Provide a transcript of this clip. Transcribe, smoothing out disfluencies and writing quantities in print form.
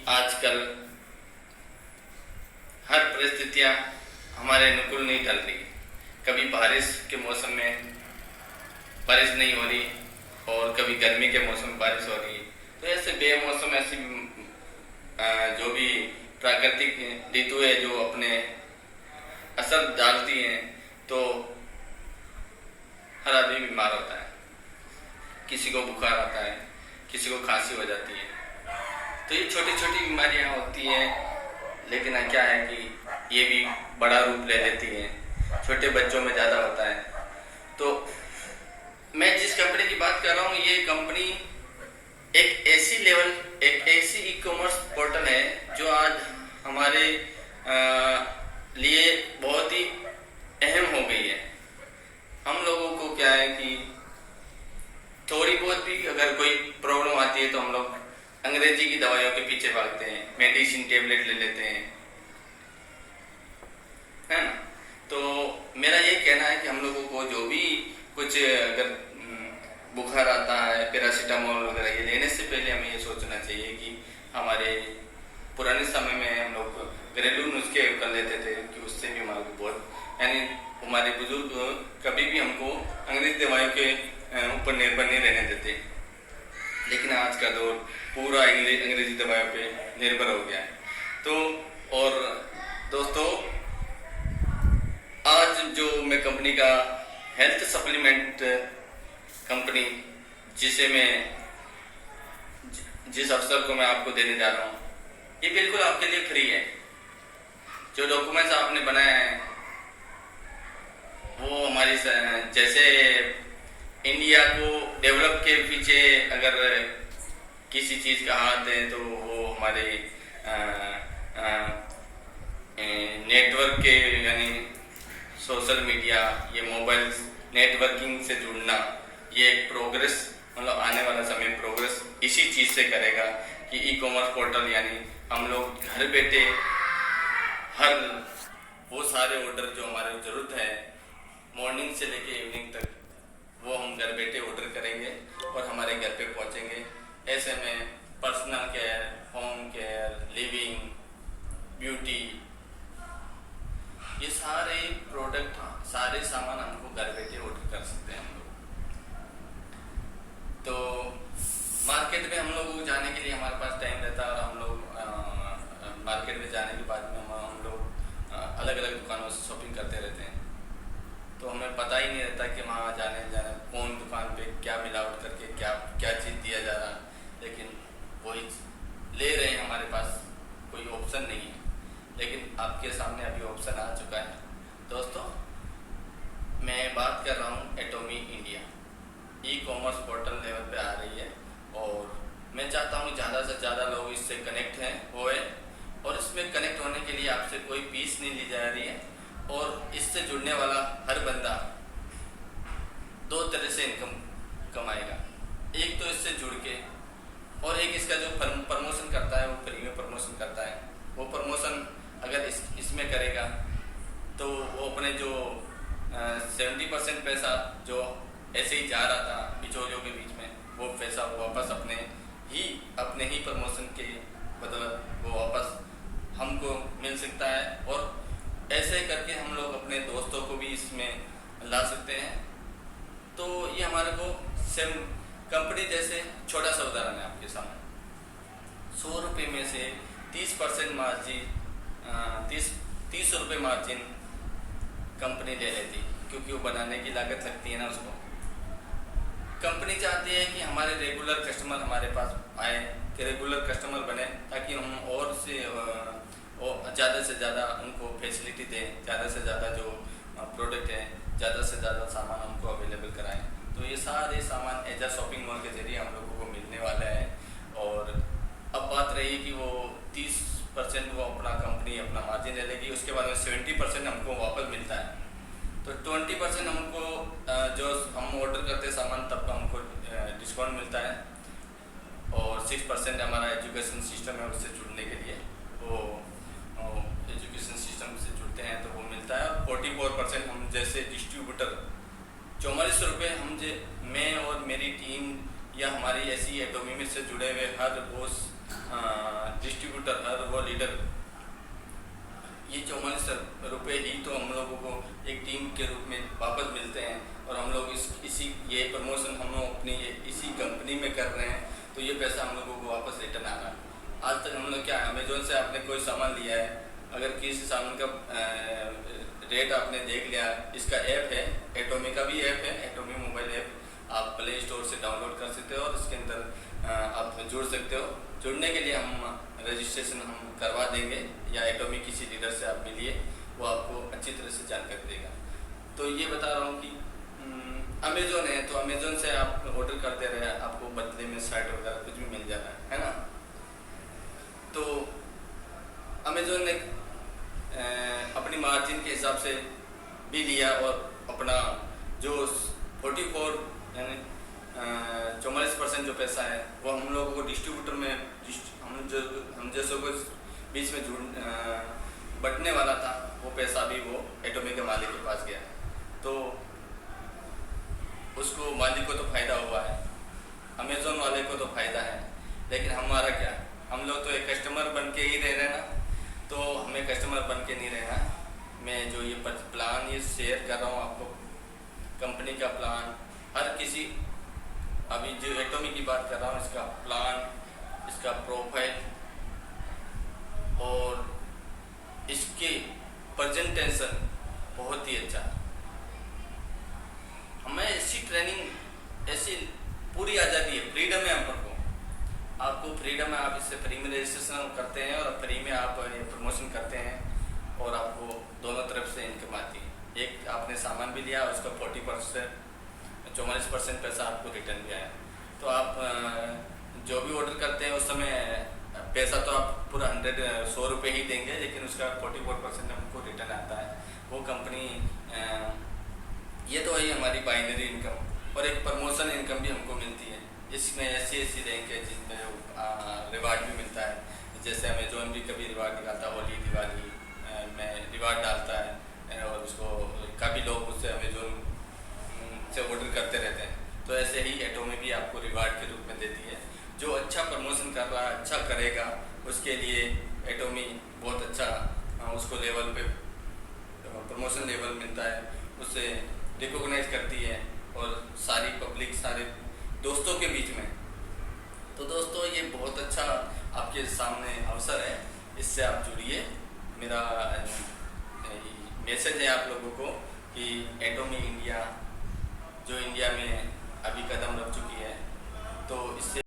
आजकल हर परिस्थितियाँ हमारे अनुकूल नहीं ढल रही। कभी बारिश के मौसम में बारिश नहीं हो रही और कभी गर्मी के मौसम में बारिश हो रही। तो ऐसे बेमौसम ऐसी जो भी प्राकृतिक ऋतु है जो अपने असर डालती हैं, तो हर आदमी बीमार होता है। किसी को बुखार आता है, किसी को खांसी हो जाती है। तो ये छोटी छोटी बीमारियां होती हैं, लेकिन क्या है कि ये भी बड़ा रूप ले लेती हैं। छोटे बच्चों में ज़्यादा होता है। तो मैं जिस कंपनी की बात कर रहा हूँ, ये कंपनी एक ऐसी ई कॉमर्स पोर्टल है जो आज हमारे लिए बहुत ही अहम हो गई है। हम लोगों को क्या है कि थोड़ी बहुत भी अगर कोई प्रॉब्लम आती है तो हम लोग अंग्रेजी की दवाइयों के पीछे भागते हैं, मेडिसिन टेबलेट ले लेते हैं, है ना। तो मेरा ये कहना है कि हम लोगों को जो भी कुछ अगर बुखार आता है, पैरासीटामोल वगैरह, ये लेने से पहले हमें ये सोचना चाहिए कि हमारे पुराने समय में हम लोग घरेलू नुस्खे कर लेते थे कि उससे भी हमारे को बहुत, यानी हमारे बुजुर्ग कभी भी हमको अंग्रेजी दवाइयों के ऊपर निर्भर नहीं रहने देते। लेकिन आज का दौर पूरा अंग्रेजी दवाइयों पे निर्भर हो गया है। तो और दोस्तों, आज जो मैं कंपनी का हेल्थ सप्लीमेंट कंपनी जिस अवसर को मैं आपको देने जा रहा हूँ, ये बिल्कुल आपके लिए फ्री है। जो डॉक्यूमेंट्स आपने बनाए हैं वो हमारी, जैसे इंडिया को डेवलप के पीछे अगर किसी चीज़ का हाथ है तो वो हमारे नेटवर्क के, यानी सोशल मीडिया, ये मोबाइल नेटवर्किंग से जुड़ना, ये एक प्रोग्रेस, मतलब आने वाला समय प्रोग्रेस इसी चीज़ से करेगा कि ई कॉमर्स पोर्टल, यानी हम लोग घर बैठे हर वो सारे ऑर्डर जो हमारे ज़रूरत है मॉर्निंग से लेके इवनिंग तक, वो हम घर बैठे ऑर्डर करेंगे और हमारे घर पे पहुंचेंगे। ऐसे में personal care, home care, living, beauty, ये सारे प्रोडक्ट, सारे सामान हमको घर बैठे ऑर्डर कर सकते हैं हम लोग। तो मार्केट में हम लोग को जाने के लिए हमारे पास टाइम रहता है और हम लोग मार्केट में जाने के बाद में हम लोग अलग अलग दुकानों से शॉपिंग करते रहते हैं। तो हमें पता ही नहीं रहता कि वहाँ जाने कौन दुकान पे क्या मिलावट करके क्या चीज़ दिया जा रहा है, लेकिन वही ले रहे हैं, हमारे पास कोई ऑप्शन नहीं है। लेकिन आपके सामने अभी ऑप्शन आ चुका है। दोस्तों, मैं बात कर रहा हूँ एटॉमी India, e commerce portal level पे आ रही है और मैं चाहता हूँ ज़्यादा से ज़्यादा लोग इससे कनेक्ट होए, और इसमें कनेक्ट होने के लिए आपसे कोई फीस नहीं ली जा रही है। और इससे जुड़ने वाला हर बंदा दो तरह से इनकम कमाएगा। एक तो इससे जुड़ के, और एक इसका जो प्रमोशन करता है, वो फ्री में प्रमोशन करता है। वो प्रमोशन अगर इसमें करेगा तो वो अपने जो 70% पैसा जो ऐसे ही जा रहा था बिचौलियों के बीच में, वो पैसा वापस अपने ही प्रमोशन के बदौलत वो वापस हमको मिल सकता है। और ऐसे करके हम लोग अपने दोस्तों को भी इसमें ला सकते हैं। तो ये हमारे को सेम कंपनी जैसे छोटा सा उदाहरण है आपके सामने। 100 रुपये में से 30% मार्जिन, 30 रुपये मार्जिन कंपनी ले लेती, क्योंकि वो बनाने की लागत लगती है ना उसको। कंपनी चाहती है कि हमारे रेगुलर कस्टमर हमारे पास आए, कि रेगुलर कस्टमर बने, ताकि हम और ज़्यादा से ज़्यादा उनको फैसिलिटी दें, ज़्यादा से ज़्यादा जो प्रोडक्ट है, ज़्यादा से ज़्यादा सामान हमको अवेलेबल कराएं। तो ये सारे सामान एज अ शॉपिंग मॉल के जरिए हम लोगों को मिलने वाला है। और अब बात रही कि वो 30% वो अपना कंपनी अपना मार्जिन ले लेगी, उसके बाद में 70% हमको वापस मिलता है। तो 20% हमको जो हम ऑर्डर करते हैं सामान, तब हमको डिस्काउंट मिलता है। और 6% हमारा एजुकेशन सिस्टम है, उससे जुड़ने के लिए वो एजुकेशन सिस्टम से जुड़ते हैं तो वो मिलता है। और 44% हम जैसे डिस्ट्रीब्यूटर 44 रुपये मैं और मेरी टीम या हमारी ऐसी एटॉमी से जुड़े हुए हर बॉस डिस्ट्रीब्यूटर और वो लीडर, ये 44 रुपये ही तो हम लोगों को एक टीम के रूप में वापस मिलते हैं। और हम लोग इसी ये प्रमोशन हम लोग अपनी इसी कंपनी में कर रहे हैं, तो ये पैसा हम लोगों को वापस रिटर्न आ रहा है। आज तक हम लोग क्या, अमेजोन से आपने कोई सामान लिया है, अगर किसी सामान का रेट आपने देख लिया, इसका ऐप है, एटोमी का भी ऐप है, एटोमी मोबाइल ऐप, आप प्ले स्टोर से डाउनलोड कर सकते हो और इसके अंदर आप जुड़ सकते हो। जुड़ने के लिए हम रजिस्ट्रेशन हम करवा देंगे, या एटोमी किसी लीडर से आप मिलिए, वो आपको अच्छी तरह से जानकारी देगा। तो ये बता रहा हूँ कि अमेजोन है, तो अमेजोन से आप ऑर्डर करते रहे, आपको बदले में शर्ट वगैरह कुछ भी मिल जाता है ना। तो अमेजोन ने अपनी मार्जिन के हिसाब से भी लिया और अपना जो 44 यानी 44% जो पैसा है वो हम लोगों को डिस्ट्रीब्यूटर में हम जैसों को बीच में बंटने वाला था, वो पैसा भी वो एटोमी के मालिक के पास गया। तो उसको मालिक को तो फायदा हुआ है, अमेजोन वाले को तो फायदा है, लेकिन हमारा क्या, हम लोग तो एक कस्टमर बन के ही रह रहे हैं ना, तो हमें कस्टमर बन के नहीं रहना। मैं जो ये प्लान ये शेयर कर रहा हूँ आपको, कंपनी का प्लान, हर किसी, अभी जो एटोमी की बात कर रहा हूँ, इसका प्लान, इसका प्रोफाइल और इसके प्रेजेंटेशन बहुत ही अच्छा। हमें ऐसी ट्रेनिंग, ऐसी पूरी आज़ादी है, फ्रीडम है हम को, आपको फ्रीडम है, आप इससे फ्री में रजिस्ट्रेशन करते हैं और फ्री में आप प्रमोशन करते हैं और आपको दोनों तरफ से इनकम आती है। एक आपने सामान भी लिया, उसका 44% पैसा आपको रिटर्न भी आया। तो आप जो भी ऑर्डर करते हैं उस समय पैसा तो आप पूरा 100 रुपये ही देंगे, लेकिन उसका 44% हमको रिटर्न आता है। वो कंपनी, ये तो वही हमारी बाइनरी इनकम, और एक प्रमोशन इनकम भी हमको मिलती है। इसमें ऐसी रैंक है जिनमें रिवार्ड भी मिलता है, जैसे अमेजोन भी कभी रिवार्ड निकालता है, होली दिवाली में रिवार्ड डालता है, और उसको काफ़ी लोग उससे अमेजोन से ऑर्डर करते रहते हैं। तो ऐसे ही एटोमी भी आपको रिवार्ड के रूप में देती है। जो अच्छा प्रमोशन कर रहा है, अच्छा करेगा, उसके लिए एटोमी बहुत अच्छा उसको लेवल पे प्रमोशन लेवल मिलता है, उसे रिकॉग्नाइज करती है और सारी पब्लिक, सारे दोस्तों के बीच में। तो दोस्तों, ये बहुत अच्छा आपके सामने अवसर है, इससे आप जुड़िए। मेरा मैसेज है आप लोगों को कि एटोमी इंडिया जो इंडिया में अभी कदम रख चुकी है, तो इससे